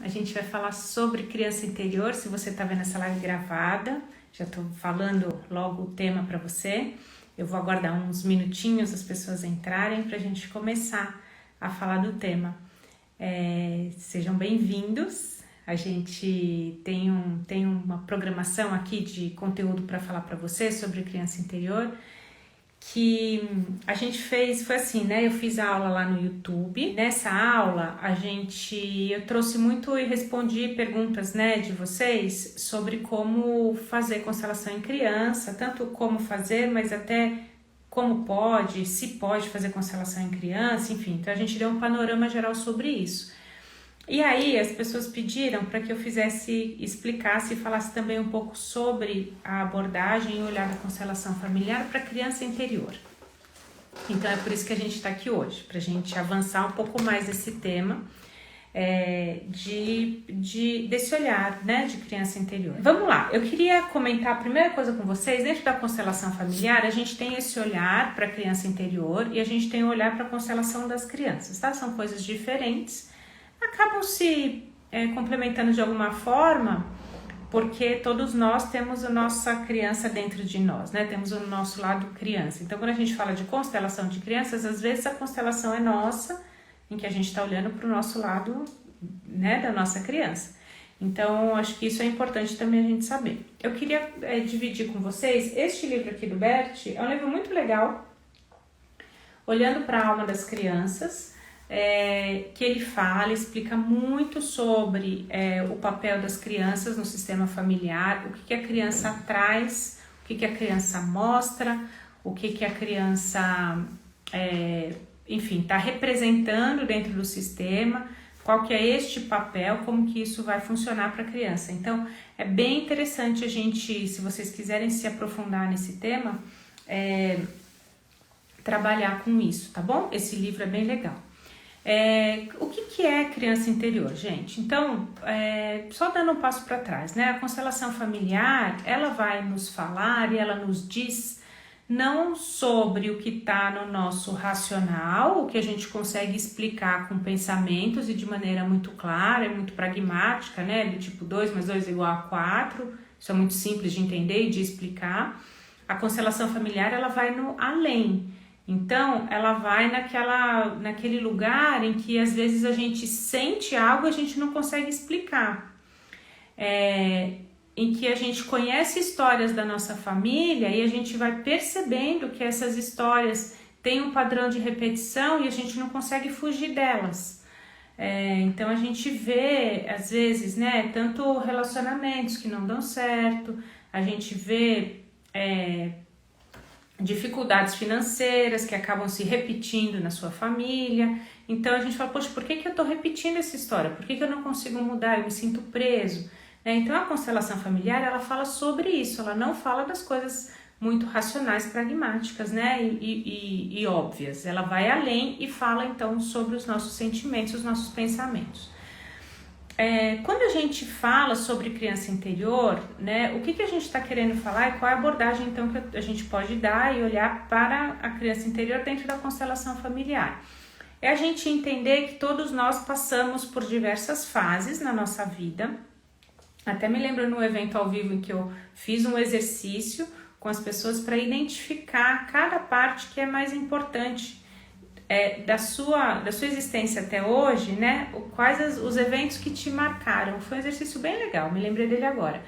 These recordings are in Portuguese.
A gente vai falar sobre criança interior. Se você está vendo essa live gravada, já estou falando logo o tema para você. Eu vou aguardar uns minutinhos as pessoas entrarem para a gente começar a falar do tema. Sejam bem-vindos. A gente tem uma programação aqui de conteúdo para falar para você sobre criança interior, que a gente foi assim, né? Eu fiz a aula lá no YouTube. Nessa aula, eu trouxe muito e respondi perguntas, né, de vocês sobre como fazer constelação em criança, tanto como fazer, mas até como pode, se pode fazer constelação em criança, enfim. Então a gente deu um panorama geral sobre isso. E aí as pessoas pediram para que eu explicasse e falasse também um pouco sobre a abordagem e olhar da constelação familiar para criança interior. Então é por isso que a gente está aqui hoje, para a gente avançar um pouco mais nesse tema desse olhar, né, de criança interior. Vamos lá, eu queria comentar a primeira coisa com vocês. Dentro da constelação familiar, a gente tem esse olhar para a criança interior e a gente tem o olhar para a constelação das crianças, tá? São coisas diferentes. Acabam se complementando de alguma forma, porque todos nós temos a nossa criança dentro de nós, né? Temos o nosso lado criança. Então, quando a gente fala de constelação de crianças, às vezes a constelação é nossa, em que a gente está olhando para o nosso lado, né, da nossa criança. Então, acho que isso é importante também a gente saber. Eu queria dividir com vocês este livro aqui do Bert. É um livro muito legal, Olhando para a Alma das Crianças, que ele explica muito sobre o papel das crianças no sistema familiar, o que a criança traz, o que a criança mostra, o que a criança, enfim, está representando dentro do sistema, qual que é este papel, como que isso vai funcionar para a criança. Então, é bem interessante a gente, se vocês quiserem se aprofundar nesse tema, trabalhar com isso, tá bom? Esse livro é bem legal. O que é criança interior, gente? Então, só dando um passo para trás, né? A constelação familiar, ela vai nos falar e ela nos diz não sobre o que está no nosso racional, o que a gente consegue explicar com pensamentos e de maneira muito clara, muito pragmática, né? Do tipo 2 mais 2 é igual a 4, isso é muito simples de entender e de explicar. A constelação familiar, ela vai no além. Então, ela vai naquele lugar em que às vezes a gente sente algo e a gente não consegue explicar. Em que a gente conhece histórias da nossa família e a gente vai percebendo que essas histórias têm um padrão de repetição e a gente não consegue fugir delas. Então, a gente vê, às vezes, né, tanto relacionamentos que não dão certo, a gente vê dificuldades financeiras que acabam se repetindo na sua família. Então a gente fala, poxa, por que eu estou repetindo essa história? Por que eu não consigo mudar? Eu me sinto preso. Então a constelação familiar, ela fala sobre isso, ela não fala das coisas muito racionais, pragmáticas, né, e óbvias. Ela vai além e fala então sobre os nossos sentimentos, os nossos pensamentos. Quando a gente fala sobre criança interior, né, o que a gente está querendo falar e qual é a abordagem então que a gente pode dar e olhar para a criança interior dentro da constelação familiar? É a gente entender que todos nós passamos por diversas fases na nossa vida. Até me lembro no evento ao vivo em que eu fiz um exercício com as pessoas para identificar cada parte que é mais importante da sua existência até hoje, né? Quais os eventos que te marcaram. Foi um exercício bem legal, me lembrei dele agora.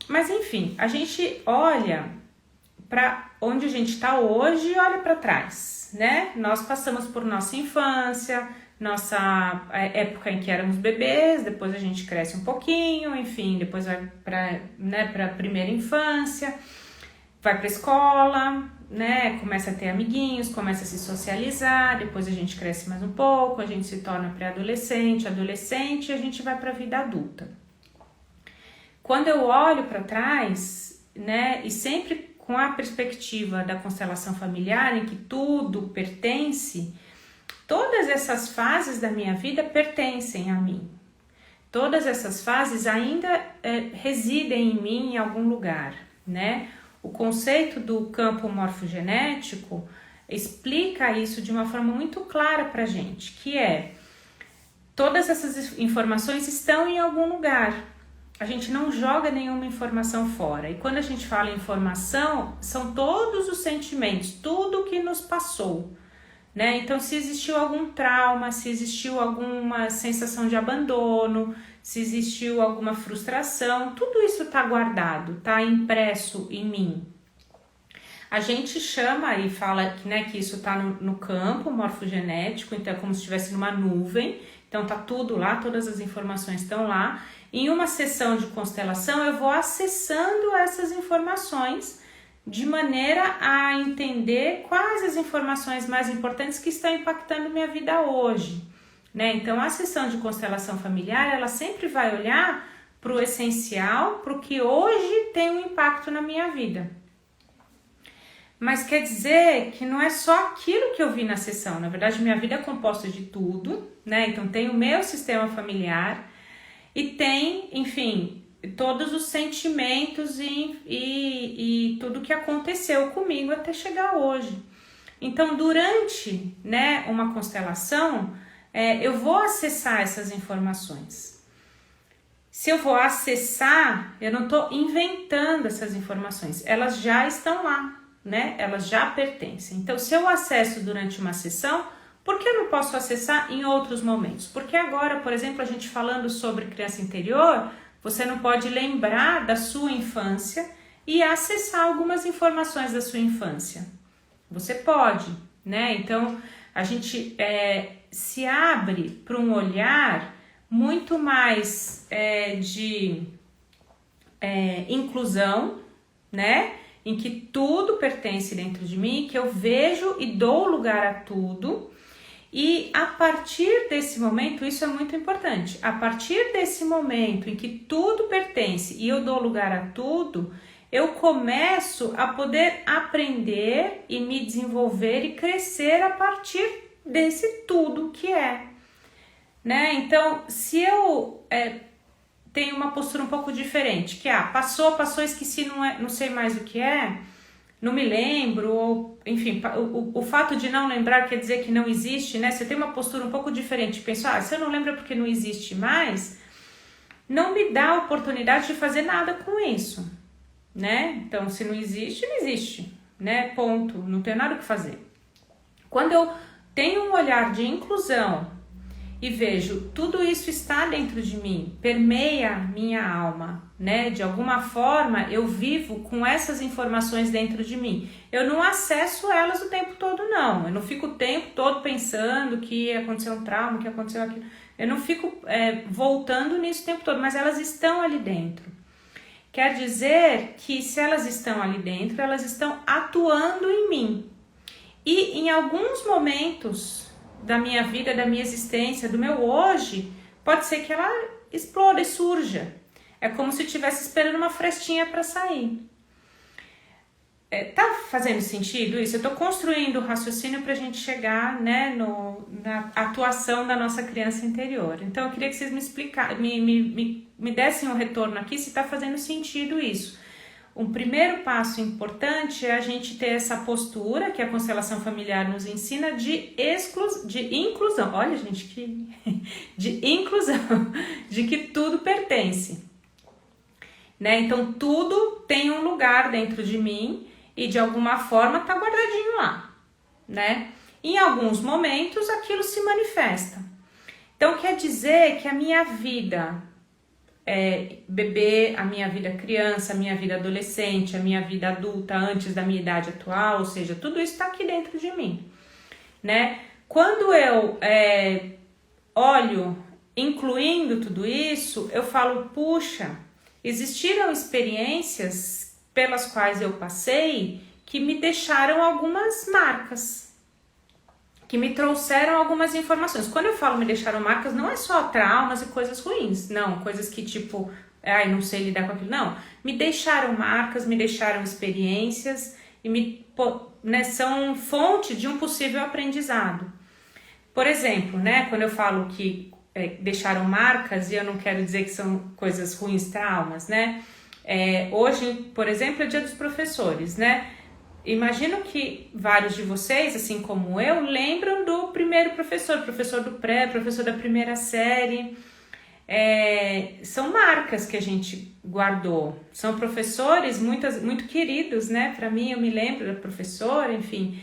Mas enfim, a gente olha para onde a gente está hoje e olha para trás, né? Nós passamos por nossa infância, nossa época em que éramos bebês, depois a gente cresce um pouquinho, enfim, depois vai para a primeira infância, vai para a escola, né, começa a ter amiguinhos, começa a se socializar, depois a gente cresce mais um pouco, a gente se torna pré-adolescente, adolescente, e a gente vai para a vida adulta. Quando eu olho para trás, né, e sempre com a perspectiva da constelação familiar, em que tudo pertence, todas essas fases da minha vida pertencem a mim. Todas essas fases ainda residem em mim em algum lugar, né? O conceito do campo morfogenético explica isso de uma forma muito clara para a gente, que todas essas informações estão em algum lugar. A gente não joga nenhuma informação fora. E quando a gente fala em informação, são todos os sentimentos, tudo que nos passou, né? Então, se existiu algum trauma, se existiu alguma sensação de abandono, se existiu alguma frustração, tudo isso está guardado, está impresso em mim. A gente chama e fala que, né, que isso está no campo morfogenético, então é como se estivesse numa nuvem, então tá tudo lá, todas as informações estão lá. Em uma sessão de constelação eu vou acessando essas informações de maneira a entender quais as informações mais importantes que estão impactando minha vida hoje, né? Então a sessão de constelação familiar, ela sempre vai olhar para o essencial, para o que hoje tem um impacto na minha vida. Mas quer dizer que não é só aquilo que eu vi na sessão. Na verdade, minha vida é composta de tudo, né? Então tem o meu sistema familiar e tem, enfim, todos os sentimentos e tudo que aconteceu comigo até chegar hoje. Então, durante, né, uma constelação, eu vou acessar essas informações. Se eu vou acessar, eu não estou inventando essas informações, elas já estão lá, né? Elas já pertencem. Então, se eu acesso durante uma sessão, por que eu não posso acessar em outros momentos? Porque agora, por exemplo, a gente falando sobre criança interior, você não pode lembrar da sua infância e acessar algumas informações da sua infância. Você pode, né? Então, a gente se abre para um olhar muito mais de inclusão, né? Em que tudo pertence dentro de mim, que eu vejo e dou lugar a tudo. E a partir desse momento, isso é muito importante, a partir desse momento em que tudo pertence e eu dou lugar a tudo, eu começo a poder aprender e me desenvolver e crescer a partir desse tudo que é, né? Então, se eu tenho uma postura um pouco diferente, que passou, esqueci, não sei mais o que é, não me lembro, ou enfim, o fato de não lembrar quer dizer que não existe, né? Você tem uma postura um pouco diferente, pensa, se eu não lembro é porque não existe mais, não me dá a oportunidade de fazer nada com isso, né? Então, se não existe, não existe, né? Ponto, não tenho nada o que fazer. Quando eu tenho um olhar de inclusão e vejo tudo isso está dentro de mim, permeia minha alma, né? De alguma forma eu vivo com essas informações dentro de mim. Eu não acesso elas o tempo todo, não. Eu não fico o tempo todo pensando que aconteceu um trauma, que aconteceu aquilo. Eu não fico voltando nisso o tempo todo, mas elas estão ali dentro. Quer dizer que se elas estão ali dentro, elas estão atuando em mim. E em alguns momentos da minha vida, da minha existência, do meu hoje, pode ser que ela exploda e surja. É como se estivesse esperando uma frestinha para sair. Tá fazendo sentido isso? Eu estou construindo o raciocínio para a gente chegar, né, na atuação da nossa criança interior. Então eu queria que vocês me explicassem, me dessem um retorno aqui se está fazendo sentido isso. Um primeiro passo importante é a gente ter essa postura que a constelação familiar nos ensina de inclusão. Olha, gente, de inclusão, de que tudo pertence, né? Então tudo tem um lugar dentro de mim e de alguma forma tá guardadinho lá, né? Em alguns momentos aquilo se manifesta. Então quer dizer que a minha vida bebê, a minha vida criança, a minha vida adolescente, a minha vida adulta antes da minha idade atual, ou seja, tudo isso está aqui dentro de mim, né? Quando eu olho, incluindo tudo isso, eu falo, puxa, existiram experiências pelas quais eu passei que me deixaram algumas marcas, que me trouxeram algumas informações. Quando eu falo me deixaram marcas, não é só traumas e coisas ruins, não, coisas que tipo, não sei lidar com aquilo, não. Me deixaram marcas, me deixaram experiências e são fonte de um possível aprendizado. Por exemplo, né, quando eu falo que deixaram marcas, e eu não quero dizer que são coisas ruins, traumas, né? Hoje, por exemplo, é Dia dos Professores, né? imagino que vários de vocês, assim como eu, lembram do primeiro professor, professor do pré, professor da primeira série. São marcas que a gente guardou. São professores muito queridos, né? Para mim, eu me lembro da professora, enfim,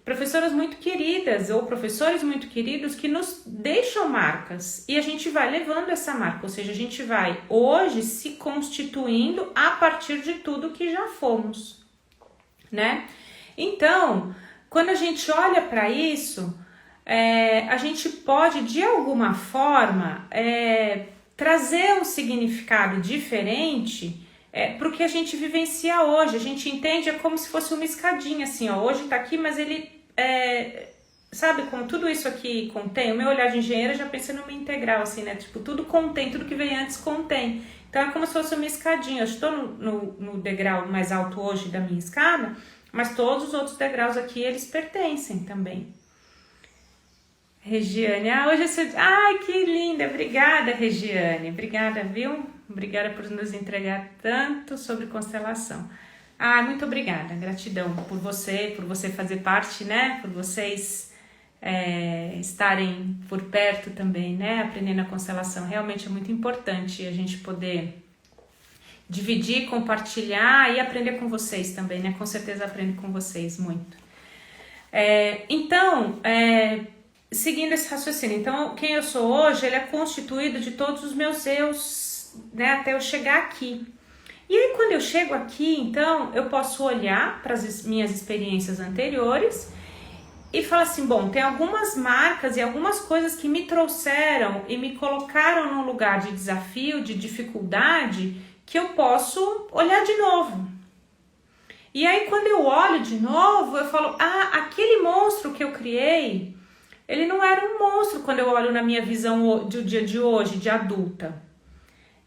professoras muito queridas ou professores muito queridos que nos deixam marcas e a gente vai levando essa marca, ou seja, a gente vai hoje se constituindo a partir de tudo que já fomos, né? Então, quando a gente olha para isso, a gente pode de alguma forma trazer um significado diferente para o que a gente vivencia hoje. A gente entende como se fosse uma escadinha, assim, ó, hoje tá aqui, mas ele sabe, como tudo isso aqui contém, o meu olhar de engenheira já pensa numa integral, assim, né? Tipo, tudo contém, tudo que vem antes contém. Então é como se fosse uma escadinha. Eu estou no degrau mais alto hoje da minha escada, mas todos os outros degraus aqui, eles pertencem também. Regiane, hoje é seu dia. Ai, que linda! Obrigada, Regiane. Obrigada, viu? Obrigada por nos entregar tanto sobre constelação. Muito obrigada. Gratidão por você fazer parte, né? Por vocês estarem por perto também, né? Aprendendo a constelação. Realmente é muito importante a gente poder dividir, compartilhar e aprender com vocês também, né? Com certeza aprendo com vocês muito. Seguindo esse raciocínio, então quem eu sou hoje, ele é constituído de todos os meus eus, né, até eu chegar aqui. E aí quando eu chego aqui, então, eu posso olhar para as minhas experiências anteriores e falar assim, bom, tem algumas marcas e algumas coisas que me trouxeram e me colocaram num lugar de desafio, de dificuldade, que eu posso olhar de novo. E aí quando eu olho de novo, eu falo, aquele monstro que eu criei, ele não era um monstro quando eu olho na minha visão do dia de hoje, de adulta,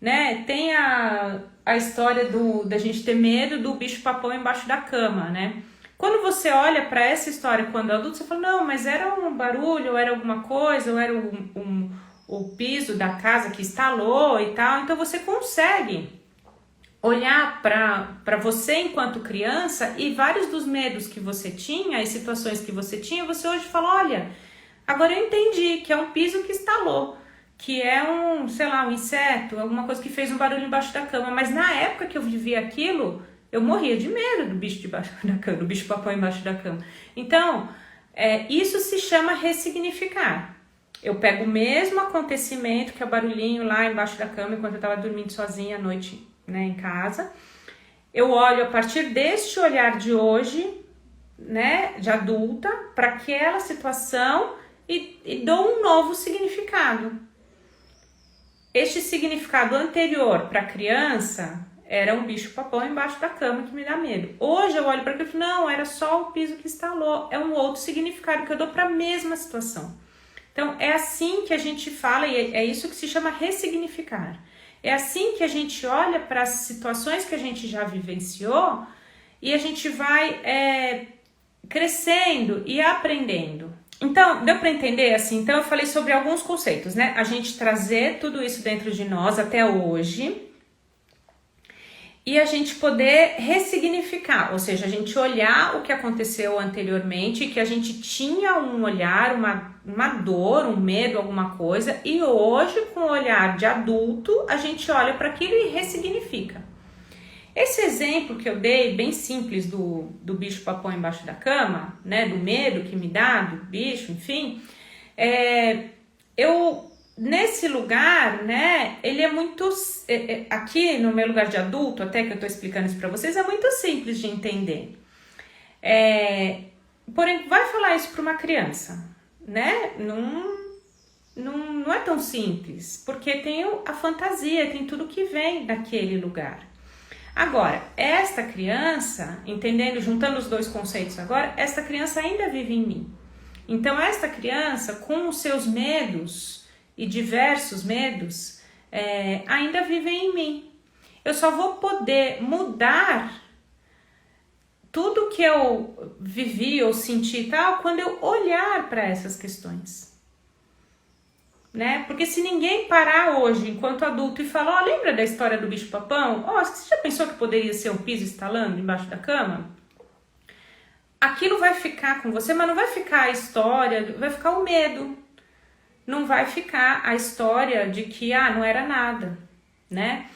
né? Tem a história da gente ter medo do bicho-papão embaixo da cama, né? Quando você olha para essa história quando adulto, você fala, não, mas era um barulho, ou era alguma coisa, ou era o piso da casa que estalou e tal. Então você consegue olhar para você enquanto criança e vários dos medos que você tinha, as situações que você tinha, você hoje fala, olha, agora eu entendi que é um piso que estalou, que é um inseto, alguma coisa que fez um barulho embaixo da cama. Mas na época que eu vivia aquilo, eu morria de medo do bicho debaixo da cama, do bicho-papão embaixo da cama. Então, isso se chama ressignificar. Eu pego o mesmo acontecimento, que é o barulhinho lá embaixo da cama, enquanto eu estava dormindo sozinha à noite, né, em casa. Eu olho a partir deste olhar de hoje, né, de adulta, para aquela situação e dou um novo significado. Este significado anterior para a criança era um bicho-papão embaixo da cama que me dá medo. Hoje eu olho para aquilo e falo, não, era só o piso que estalou. É um outro significado que eu dou para a mesma situação. Então, é assim que a gente fala e é isso que se chama ressignificar. É assim que a gente olha para as situações que a gente já vivenciou e a gente vai crescendo e aprendendo. Então, deu para entender assim? Então, eu falei sobre alguns conceitos, né? A gente trazer tudo isso dentro de nós até hoje e a gente poder ressignificar, ou seja, a gente olhar o que aconteceu anteriormente, que a gente tinha um olhar, uma dor, um medo, alguma coisa, e hoje, com o olhar de adulto, a gente olha para aquilo e ressignifica. Esse exemplo que eu dei, bem simples, do bicho-papão embaixo da cama, né, do medo que me dá, do bicho, enfim, nesse lugar, né, ele é muito, aqui no meu lugar de adulto, até que eu tô explicando isso pra vocês, é muito simples de entender. Porém, vai falar isso pra uma criança, né, não é tão simples, porque tem a fantasia, tem tudo que vem daquele lugar. Agora, esta criança, entendendo, juntando os dois conceitos agora, esta criança ainda vive em mim. Então, esta criança, com os seus medos e diversos medos, ainda vive em mim. Eu só vou poder mudar tudo que eu vivi ou senti e tal quando eu olhar para essas questões. Né? Porque se ninguém parar hoje, enquanto adulto, e falar, lembra da história do bicho-papão? Você já pensou que poderia ser um piso estalando embaixo da cama? aquilo vai ficar com você, mas não vai ficar a história, vai ficar o medo. Não vai ficar a história de que, não era nada, né?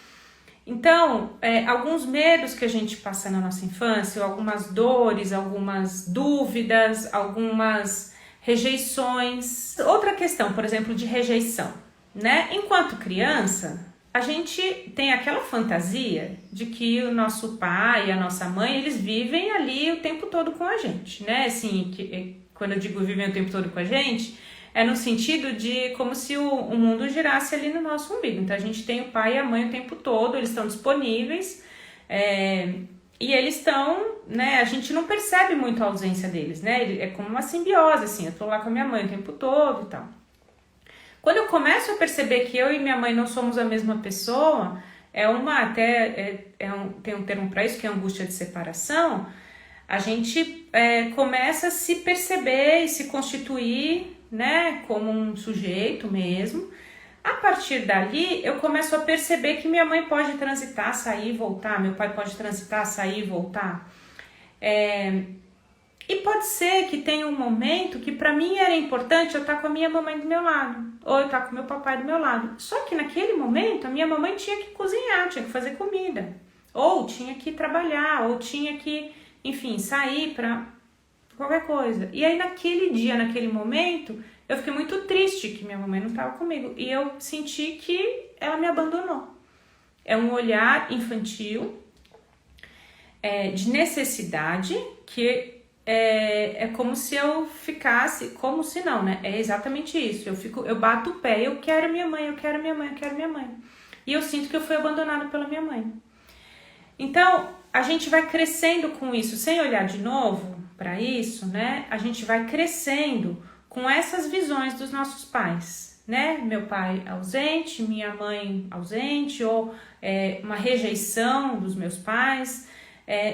Então, alguns medos que a gente passa na nossa infância, algumas dores, algumas dúvidas, algumas rejeições. Outra questão, por exemplo, de rejeição, né? Enquanto criança, a gente tem aquela fantasia de que o nosso pai e a nossa mãe, eles vivem ali o tempo todo com a gente, né? Assim, quando eu digo vivem o tempo todo com a gente, é no sentido de como se o mundo girasse ali no nosso umbigo. Então a gente tem o pai e a mãe o tempo todo, eles estão disponíveis, e eles estão, né? A gente não percebe muito a ausência deles, né? É como uma simbiose, assim, eu tô lá com a minha mãe o tempo todo e tal. Quando eu começo a perceber que eu e minha mãe não somos a mesma pessoa, tem um termo para isso, que é angústia de separação, a gente começa a se perceber e se constituir, né, como um sujeito mesmo. A partir dali, eu começo a perceber que minha mãe pode transitar, sair e voltar, meu pai pode transitar, sair e voltar. E pode ser que tenha um momento que para mim era importante eu estar com a minha mamãe do meu lado, ou eu estar com meu papai do meu lado. Só que naquele momento a minha mamãe tinha que cozinhar, tinha que fazer comida, ou tinha que trabalhar, ou tinha que, enfim, sair para qualquer coisa. E aí naquele dia, naquele momento, eu fiquei muito triste que minha mamãe não estava comigo. E eu senti que ela me abandonou. É um olhar infantil, de necessidade, que é como se eu ficasse... Como se não, né? É exatamente isso. Eu bato o pé, eu quero minha mãe, eu quero minha mãe, eu quero minha mãe. E eu sinto que eu fui abandonada pela minha mãe. Então, a gente vai crescendo com isso, sem olhar de novo para isso, né? A gente vai crescendo com essas visões dos nossos pais, né? Meu pai ausente, minha mãe ausente, ou uma rejeição dos meus pais.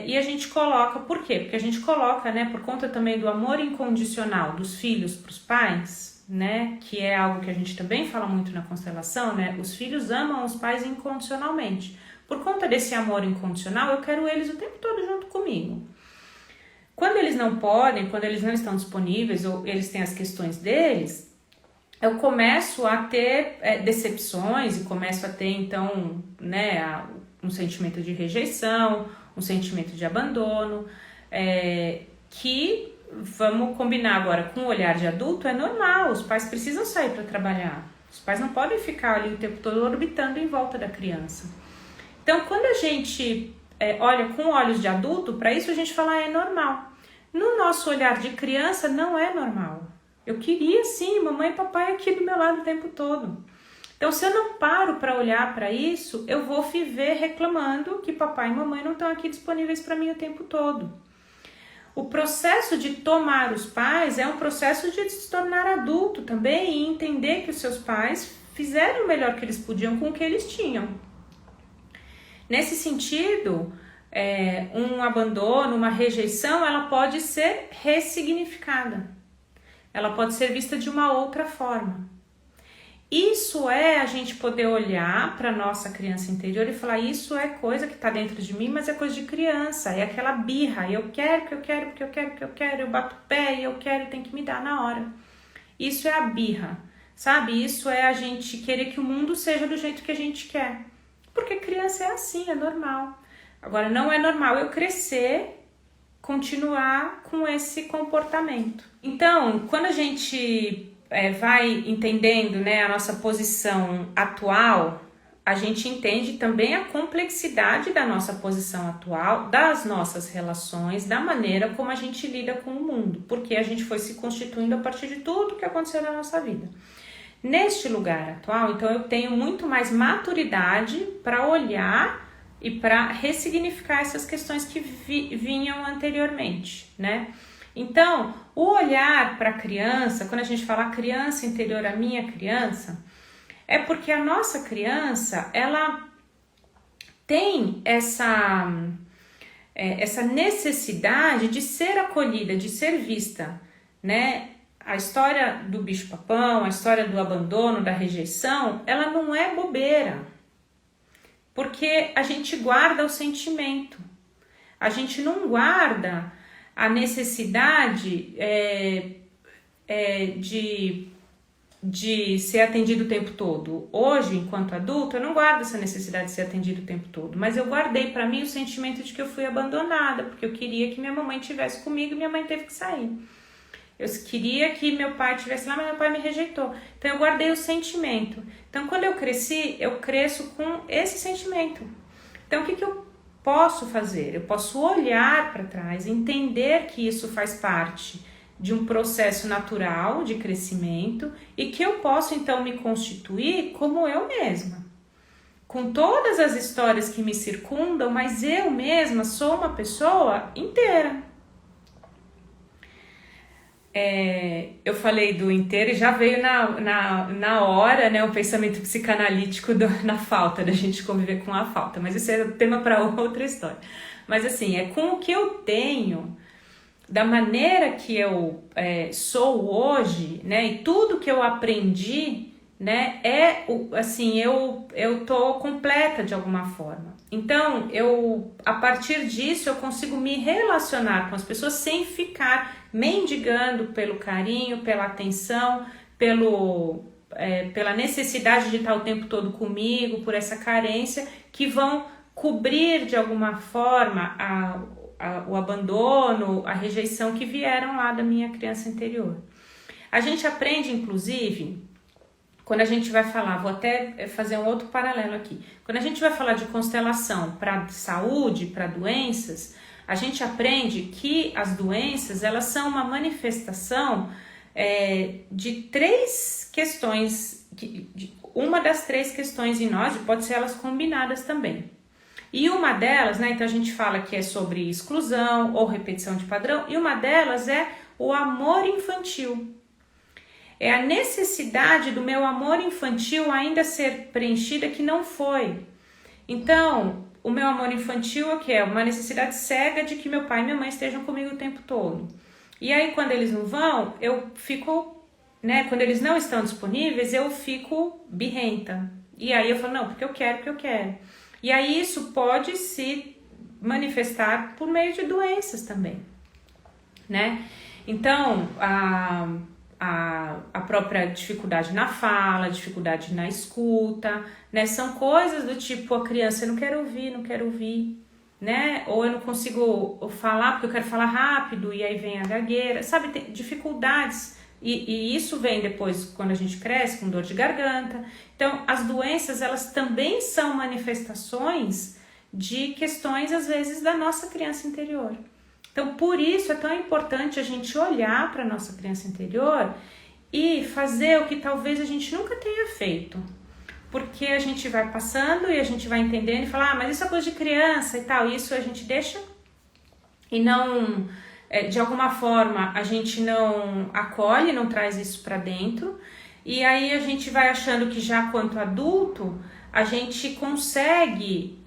E a gente coloca, por quê? Porque a gente coloca, né, por conta também do amor incondicional dos filhos para os pais, né? Que é algo que a gente também fala muito na constelação, né? Os filhos amam os pais incondicionalmente. Por conta desse amor incondicional, eu quero eles o tempo todo junto comigo. Quando eles não podem, quando eles não estão disponíveis ou eles têm as questões deles, eu começo a ter decepções e começo a ter, então, né, um sentimento de rejeição, um sentimento de abandono, que, vamos combinar agora, com o olhar de adulto, é normal, os pais precisam sair para trabalhar. Os pais não podem ficar ali o tempo todo orbitando em volta da criança. Então, quando a gente olha com olhos de adulto, para isso a gente fala, é normal. No nosso olhar de criança, não é normal. Eu queria sim, mamãe e papai aqui do meu lado o tempo todo. Então, se eu não paro para olhar para isso, eu vou viver reclamando que papai e mamãe não estão aqui disponíveis para mim o tempo todo. O processo de tomar os pais é um processo de se tornar adulto também e entender que os seus pais fizeram o melhor que eles podiam com o que eles tinham. Nesse sentido, um abandono, uma rejeição, ela pode ser ressignificada. Ela pode ser vista de uma outra forma. Isso é a gente poder olhar para a nossa criança interior e falar, isso é coisa que está dentro de mim, mas é coisa de criança, é aquela birra, eu quero, porque eu quero, porque eu quero, porque eu quero, eu bato o pé e eu quero e tem que me dar na hora. Isso é a birra, sabe? Isso é a gente querer que o mundo seja do jeito que a gente quer. Porque criança é assim, é normal. Agora, não é normal eu crescer, continuar com esse comportamento. Então, quando a gente vai entendendo, né, a nossa posição atual, a gente entende também a complexidade da nossa posição atual, das nossas relações, da maneira como a gente lida com o mundo, porque a gente foi se constituindo a partir de tudo que aconteceu na nossa vida. Neste lugar atual, então, eu tenho muito mais maturidade para olhar e para ressignificar essas questões que vinham anteriormente, né? Então, o olhar para a criança, quando a gente fala criança interior, a minha criança, é porque a nossa criança, ela tem essa necessidade de ser acolhida, de ser vista, né? A história do bicho-papão, a história do abandono, da rejeição, ela não é bobeira, porque a gente guarda o sentimento, a gente não guarda a necessidade de ser atendido o tempo todo. Hoje, enquanto adulto, eu não guardo essa necessidade de ser atendido o tempo todo, mas eu guardei para mim o sentimento de que eu fui abandonada, porque eu queria que minha mamãe estivesse comigo e minha mãe teve que sair. Eu queria que meu pai estivesse lá, mas meu pai me rejeitou. Então eu guardei o sentimento. Então quando eu cresci, eu cresço com esse sentimento. Então o que eu posso fazer? Eu posso olhar para trás, entender que isso faz parte de um processo natural de crescimento e que eu posso então me constituir como eu mesma, com todas as histórias que me circundam, mas eu mesma sou uma pessoa inteira. Eu falei do inteiro e já veio na hora, né, o pensamento psicanalítico na falta, da gente conviver com a falta, mas esse é tema para outra história. Mas assim, é com o que eu tenho, da maneira que eu sou hoje, né, e tudo que eu aprendi, né, assim, eu tô completa de alguma forma. Então, a partir disso, eu consigo me relacionar com as pessoas sem ficar mendigando pelo carinho, pela atenção, pela necessidade de estar o tempo todo comigo, por essa carência, que vão cobrir de alguma forma o abandono, a rejeição que vieram lá da minha criança interior. A gente aprende, inclusive, quando a gente vai falar, vou até fazer um outro paralelo aqui, quando a gente vai falar de constelação para saúde, para doenças, a gente aprende que as doenças, elas são uma manifestação de três questões, uma das três questões em nós, e pode ser elas combinadas também. E uma delas, né, então a gente fala que é sobre exclusão ou repetição de padrão, e uma delas é o amor infantil. É a necessidade do meu amor infantil ainda ser preenchida que não foi. Então, o meu amor infantil é o que? É uma necessidade cega de que meu pai e minha mãe estejam comigo o tempo todo. E aí, quando eles não vão, eu fico, né, quando eles não estão disponíveis, eu fico birrenta. E aí eu falo, não, porque eu quero. E aí isso pode se manifestar por meio de doenças também, né? Então, a própria dificuldade na fala, dificuldade na escuta, né? São coisas do tipo, a criança, eu não quero ouvir, né? Ou eu não consigo falar porque eu quero falar rápido e aí vem a gagueira, sabe? Tem dificuldades. E isso vem depois quando a gente cresce com dor de garganta. Então, as doenças, elas também são manifestações de questões, às vezes, da nossa criança interior. Então, por isso é tão importante a gente olhar para a nossa criança interior e fazer o que talvez a gente nunca tenha feito. Porque a gente vai passando e a gente vai entendendo e fala, mas isso é coisa de criança e tal. Isso a gente deixa e não... de alguma forma a gente não acolhe, não traz isso para dentro, e aí a gente vai achando que já quanto adulto a gente consegue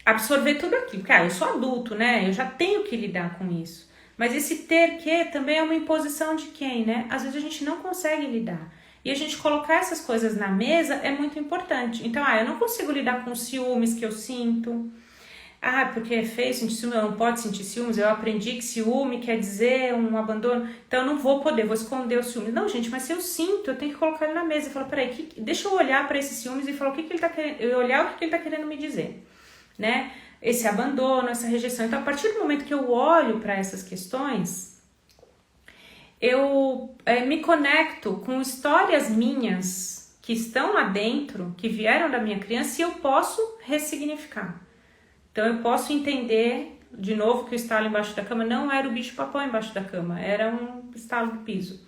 absorver tudo aquilo, porque eu sou adulto, né? Eu já tenho que lidar com isso. Mas esse ter que também é uma imposição de quem, né? Às vezes a gente não consegue lidar. E a gente colocar essas coisas na mesa é muito importante. Então, eu não consigo lidar com os ciúmes que eu sinto. Porque é feio sentir ciúme, eu não pode sentir ciúmes, eu aprendi que ciúme quer dizer um abandono, então eu não vou esconder o ciúme. Não, gente, mas se eu sinto, eu tenho que colocar ele na mesa e falar, peraí, deixa eu olhar para esses ciúmes e falar o que ele tá querendo, eu olhar o que ele tá querendo me dizer, né? Esse abandono, essa rejeição. Então, a partir do momento que eu olho para essas questões, eu me conecto com histórias minhas que estão lá dentro, que vieram da minha criança, e eu posso ressignificar. Então eu posso entender, de novo, que o estalo embaixo da cama não era o bicho-papão embaixo da cama, era um estalo do piso,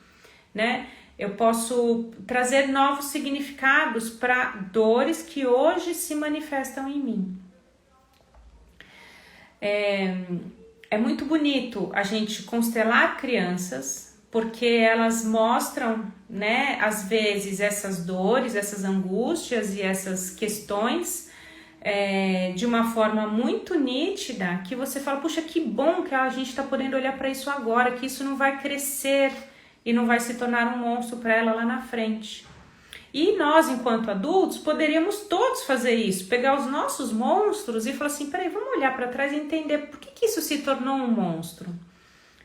né? Eu posso trazer novos significados para dores que hoje se manifestam em mim. É muito bonito a gente constelar crianças, porque elas mostram, né, às vezes essas dores, essas angústias e essas questões de uma forma muito nítida, que você fala, puxa, que bom que a gente está podendo olhar para isso agora, que isso não vai crescer e não vai se tornar um monstro para ela lá na frente. E nós, enquanto adultos, poderíamos todos fazer isso, pegar os nossos monstros e falar assim, peraí, vamos olhar para trás e entender por que isso se tornou um monstro,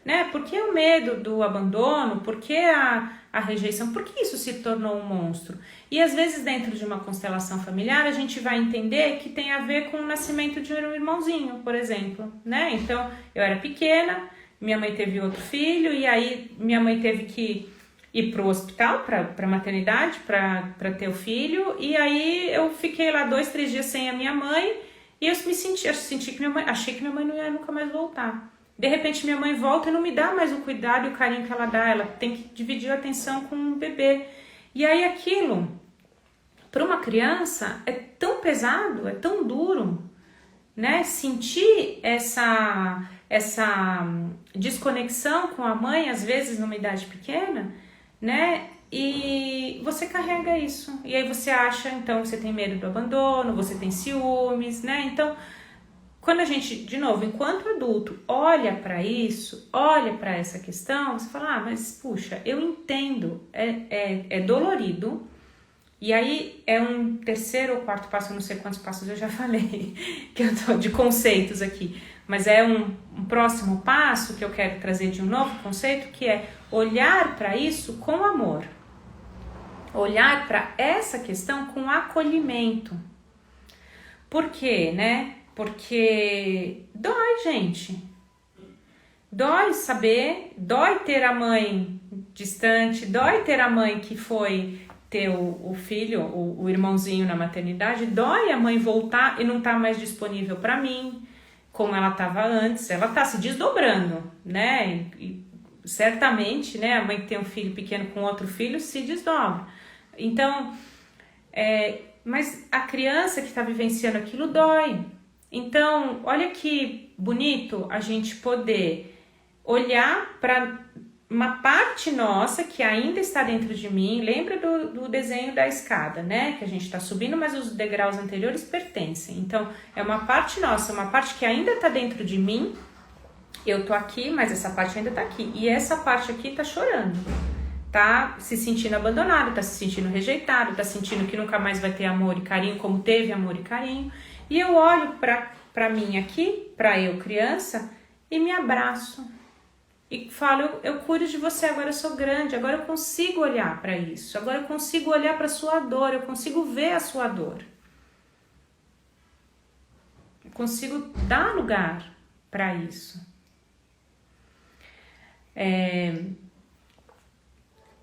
né? Por que o medo do abandono, por que a rejeição, por que isso se tornou um monstro? E às vezes dentro de uma constelação familiar a gente vai entender que tem a ver com o nascimento de um irmãozinho, por exemplo, né? Então eu era pequena, minha mãe teve outro filho e aí minha mãe teve que ir para o hospital, para a maternidade, para ter o filho, e aí eu fiquei lá 2, 3 dias sem a minha mãe e eu senti que minha mãe, achei que minha mãe não ia nunca mais voltar. De repente minha mãe volta e não me dá mais o cuidado e o carinho que ela dá, ela tem que dividir a atenção com o bebê. E aí aquilo, para uma criança, é tão pesado, é tão duro, né? Sentir essa desconexão com a mãe, às vezes numa idade pequena, né? E você carrega isso. E aí você acha, então, você tem medo do abandono, você tem ciúmes, né? Então, quando a gente, de novo, enquanto adulto, olha para isso, olha para essa questão, você fala, mas puxa, eu entendo, é dolorido. E aí é um terceiro ou quarto passo, eu não sei quantos passos eu já falei, que eu tô de conceitos aqui, mas é um próximo passo que eu quero trazer de um novo conceito, que é olhar para isso com amor. Olhar para essa questão com acolhimento. Por quê, né? Porque dói, gente. Dói saber, dói ter a mãe distante, dói ter a mãe que foi ter o filho, o irmãozinho na maternidade, dói a mãe voltar e não tá mais disponível para mim, como ela estava antes. Ela tá se desdobrando, né? E certamente, né, a mãe que tem um filho pequeno com outro filho se desdobra. Então, mas a criança que está vivenciando aquilo dói. Então, olha que bonito a gente poder olhar para uma parte nossa que ainda está dentro de mim. Lembra do desenho da escada, né? Que a gente está subindo, mas os degraus anteriores pertencem. Então, é uma parte nossa, uma parte que ainda está dentro de mim. Eu tô aqui, mas essa parte ainda tá aqui. E essa parte aqui tá chorando. Tá se sentindo abandonado, tá se sentindo rejeitado, tá sentindo que nunca mais vai ter amor e carinho como teve amor e carinho. E eu olho pra mim aqui, pra eu criança, e me abraço. E falo, eu cuido de você, agora eu sou grande, agora eu consigo olhar para isso. Agora eu consigo olhar para sua dor, eu consigo ver a sua dor. Eu consigo dar lugar para isso.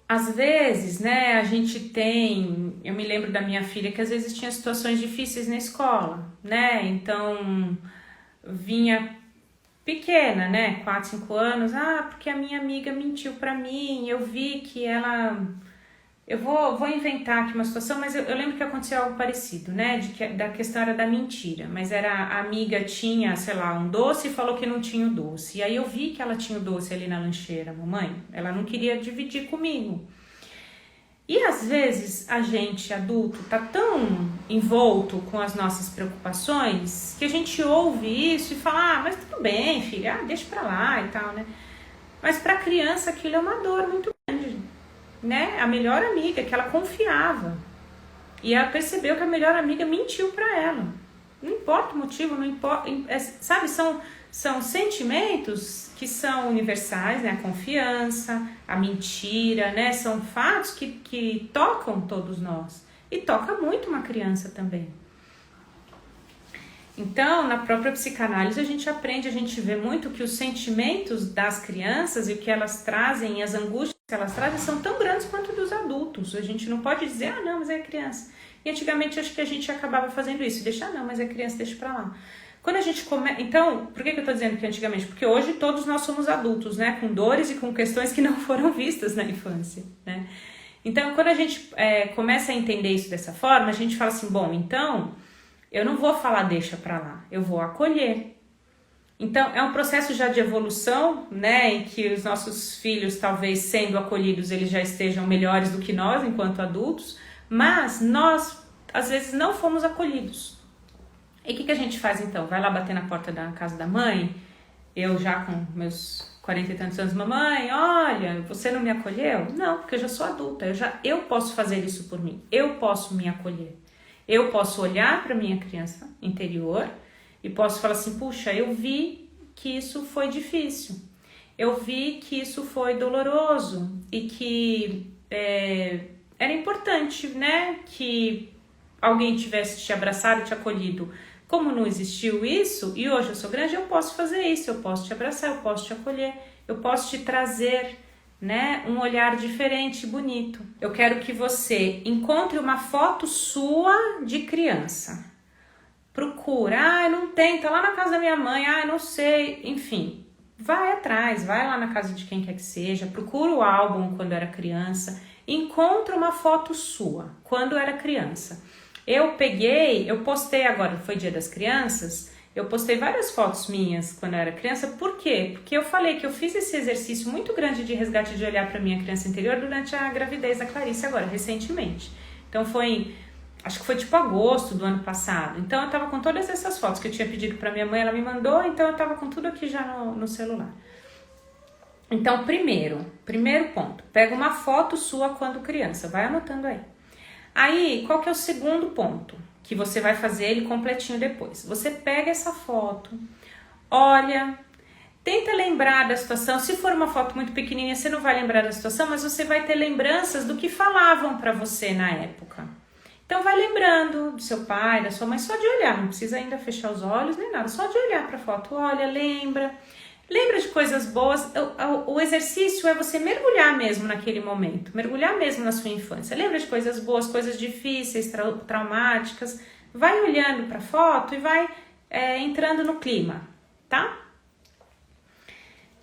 Às vezes, né, a gente tem, eu me lembro da minha filha que às vezes tinha situações difíceis na escola, né, então vinha pequena, né, 4, 5 anos, porque a minha amiga mentiu pra mim, eu vi que ela, eu vou inventar aqui uma situação, mas eu lembro que aconteceu algo parecido, né, da questão era da mentira, mas era a amiga tinha, sei lá, um doce e falou que não tinha o doce, e aí eu vi que ela tinha o doce ali na lancheira, mamãe, ela não queria dividir comigo. E às vezes a gente adulto tá tão envolto com as nossas preocupações que a gente ouve isso e fala, mas tudo bem, filha, deixa pra lá e tal, né? Mas pra criança aquilo é uma dor muito grande, né? A melhor amiga que ela confiava e ela percebeu que a melhor amiga mentiu pra ela. Não importa o motivo, não importa, sabe, são sentimentos que são universais, né? A confiança, a mentira, né? São fatos que tocam todos nós. E toca muito uma criança também. Então, na própria psicanálise, a gente aprende, a gente vê muito que os sentimentos das crianças e o que elas trazem, as angústias que elas trazem, são tão grandes quanto dos adultos. A gente não pode dizer, não, mas é criança. E antigamente, acho que a gente acabava fazendo isso. Deixar, não, mas é criança, deixa pra lá. Quando a gente começa... Então, por que eu tô dizendo que antigamente? Porque hoje todos nós somos adultos, né? Com dores e com questões que não foram vistas na infância, né? Então, quando a gente começa a entender isso dessa forma, a gente fala assim, bom, então, eu não vou falar deixa pra lá, eu vou acolher. Então, é um processo já de evolução, né? Em que os nossos filhos, talvez sendo acolhidos, eles já estejam melhores do que nós, enquanto adultos, mas nós, às vezes, não fomos acolhidos. E o que a gente faz então? Vai lá bater na porta da casa da mãe, eu já com meus 40 e tantos anos, mamãe, olha, você não me acolheu? Não, porque eu já sou adulta, eu posso fazer isso por mim, eu posso me acolher. Eu posso olhar para minha criança interior e posso falar assim, puxa, eu vi que isso foi difícil, eu vi que isso foi doloroso e que era importante, né, que alguém tivesse te abraçado e te acolhido. Como não existiu isso, e hoje eu sou grande, eu posso fazer isso, eu posso te abraçar, eu posso te acolher, eu posso te trazer, né, um olhar diferente, bonito. Eu quero que você encontre uma foto sua de criança. Procura, não tem, tá lá na casa da minha mãe, não sei, enfim. Vai atrás, vai lá na casa de quem quer que seja, procura o álbum quando era criança, encontra uma foto sua quando era criança. Eu postei agora, foi Dia das Crianças, eu postei várias fotos minhas quando eu era criança. Por quê? Porque eu falei que eu fiz esse exercício muito grande de resgate de olhar para minha criança interior durante a gravidez da Clarice agora, recentemente. Então acho que foi tipo agosto do ano passado. Então eu tava com todas essas fotos que eu tinha pedido para minha mãe, ela me mandou, então eu tava com tudo aqui já no celular. Então, primeiro ponto, pega uma foto sua quando criança, vai anotando aí. Aí, qual que é o segundo ponto? Que você vai fazer ele completinho depois. Você pega essa foto, olha, tenta lembrar da situação. Se for uma foto muito pequenininha, você não vai lembrar da situação, mas você vai ter lembranças do que falavam para você na época. Então, vai lembrando do seu pai, da sua mãe, só de olhar. Não precisa ainda fechar os olhos nem nada, só de olhar para a foto. Olha, lembra de coisas boas. O exercício é você mergulhar mesmo naquele momento, mergulhar mesmo na sua infância. Lembra de coisas boas, coisas difíceis, traumáticas. Vai olhando para a foto e vai entrando no clima, tá?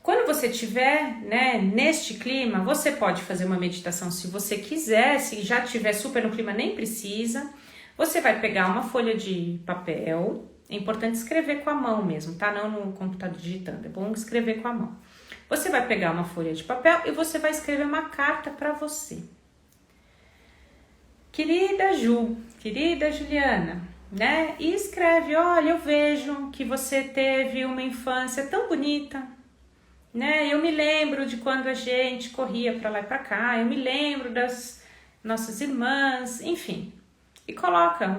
Quando você estiver, né, neste clima, você pode fazer uma meditação se você quiser. Se já estiver super no clima, nem precisa. Você vai pegar uma folha de papel. É importante escrever com a mão mesmo, tá? Não no computador digitando, é bom escrever com a mão. Você vai pegar uma folha de papel e você vai escrever uma carta para você. Querida Ju, querida Juliana, né? E escreve, olha, eu vejo que você teve uma infância tão bonita, né? Eu me lembro de quando a gente corria para lá e para cá, eu me lembro das nossas irmãs, enfim. E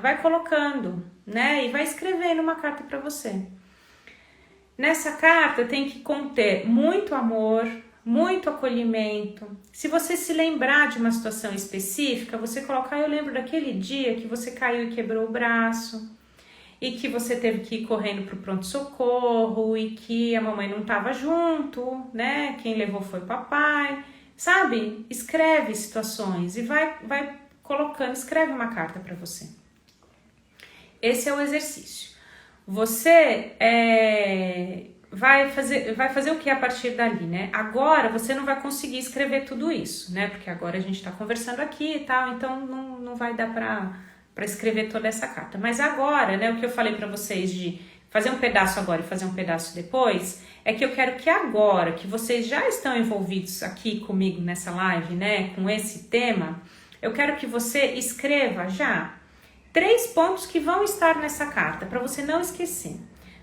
vai colocando, né? E vai escrevendo uma carta para você. Nessa carta tem que conter muito amor, muito acolhimento. Se você se lembrar de uma situação específica, você coloca, eu lembro daquele dia que você caiu e quebrou o braço, e que você teve que ir correndo para o pronto-socorro, e que a mamãe não estava junto, né? Quem levou foi o papai. Sabe? Escreve situações e vai colocando, escreve uma carta para você. Esse é o exercício. Você vai fazer o que a partir dali, né? Agora você não vai conseguir escrever tudo isso, né? Porque agora a gente está conversando aqui e tal, então não vai dar para escrever toda essa carta. Mas agora, né? O que eu falei para vocês de fazer um pedaço agora e fazer um pedaço depois, é que eu quero que agora, que vocês já estão envolvidos aqui comigo nessa live, né? Com esse tema, eu quero que você escreva já 3 pontos que vão estar nessa carta, para você não esquecer.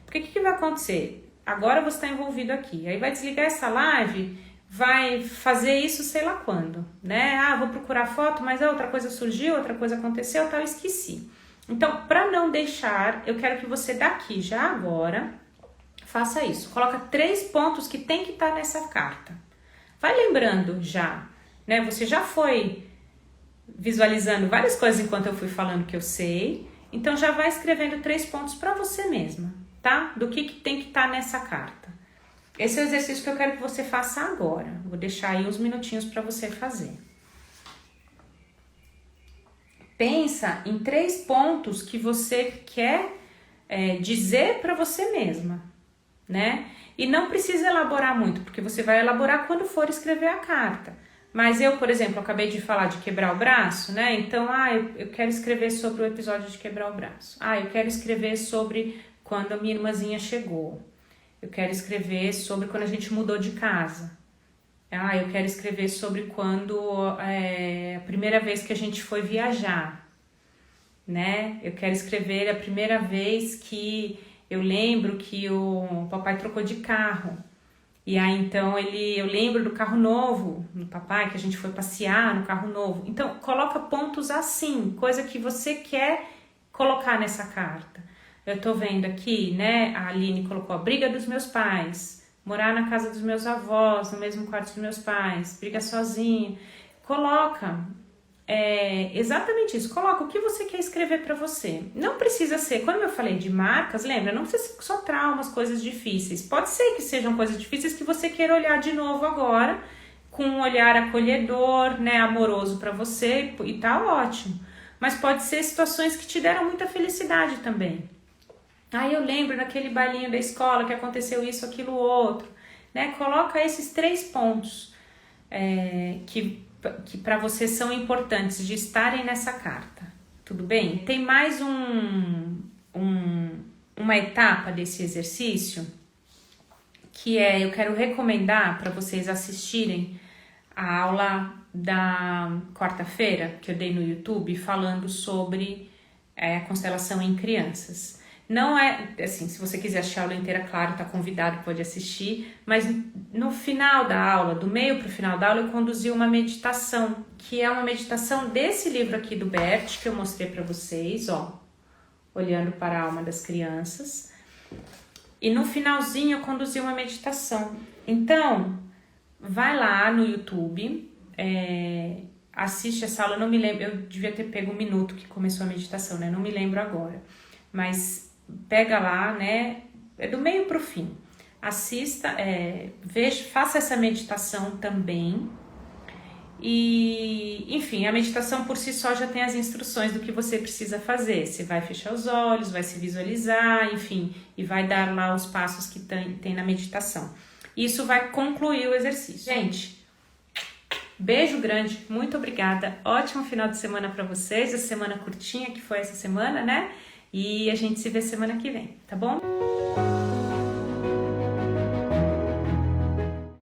Porque o que vai acontecer? Agora você está envolvido aqui, aí vai desligar essa live, vai fazer isso sei lá quando, né? Vou procurar foto, mas outra coisa surgiu, outra coisa aconteceu, tal, esqueci. Então, para não deixar, eu quero que você daqui, já agora, faça isso. Coloca 3 pontos que tem que estar nessa carta. Vai lembrando já, né? Você já foi visualizando várias coisas enquanto eu fui falando que eu sei, então já vai escrevendo 3 pontos para você mesma, tá? Do que tem que estar nessa carta. Esse é o exercício que eu quero que você faça agora. Vou deixar aí uns minutinhos para você fazer. Pensa em 3 pontos que você quer dizer para você mesma, né? E não precisa elaborar muito, porque você vai elaborar quando for escrever a carta. Mas eu, por exemplo, acabei de falar de quebrar o braço, né? Então, eu quero escrever sobre o episódio de quebrar o braço. Eu quero escrever sobre quando a minha irmãzinha chegou. Eu quero escrever sobre quando a gente mudou de casa. Eu quero escrever sobre quando a primeira vez que a gente foi viajar, né? Eu quero escrever a primeira vez que eu lembro que o papai trocou de carro. E aí então eu lembro do carro novo, do papai, que a gente foi passear no carro novo. Então coloca pontos assim, coisa que você quer colocar nessa carta. Eu tô vendo aqui, né, a Aline colocou a briga dos meus pais, morar na casa dos meus avós, no mesmo quarto dos meus pais, briga sozinha. Coloca exatamente isso, coloca o que você quer escrever para você. Não precisa ser, quando eu falei de marcas, lembra, não precisa ser só traumas, coisas difíceis. Pode ser que sejam coisas difíceis que você queira olhar de novo agora, com um olhar acolhedor, né, amoroso para você, e tá ótimo. Mas pode ser situações que te deram muita felicidade também. Eu lembro naquele bailinho da escola que aconteceu isso, aquilo, outro, né? Coloca esses 3 pontos que para você são importantes de estarem nessa carta, tudo bem? Tem mais uma etapa desse exercício que eu quero recomendar para vocês assistirem a aula da quarta-feira que eu dei no YouTube falando sobre a constelação em crianças. Não é, assim, se você quiser assistir a aula inteira, claro, tá convidado, pode assistir, mas no final da aula, do meio para o final da aula, eu conduzi uma meditação, que é uma meditação desse livro aqui do Bert, que eu mostrei para vocês, ó, Olhando para a Alma das Crianças, e no finalzinho eu conduzi uma meditação. Então, vai lá no YouTube, assiste essa aula, eu não me lembro, eu devia ter pego 1 minuto que começou a meditação, né, não me lembro agora, mas pega lá, né, do meio pro fim, assista, veja, faça essa meditação também, e enfim, a meditação por si só já tem as instruções do que você precisa fazer, você vai fechar os olhos, vai se visualizar, enfim, e vai dar lá os passos que tem na meditação. Isso vai concluir o exercício. Gente, beijo grande, muito obrigada, ótimo final de semana para vocês, a semana curtinha que foi essa semana, né? E a gente se vê semana que vem, tá bom?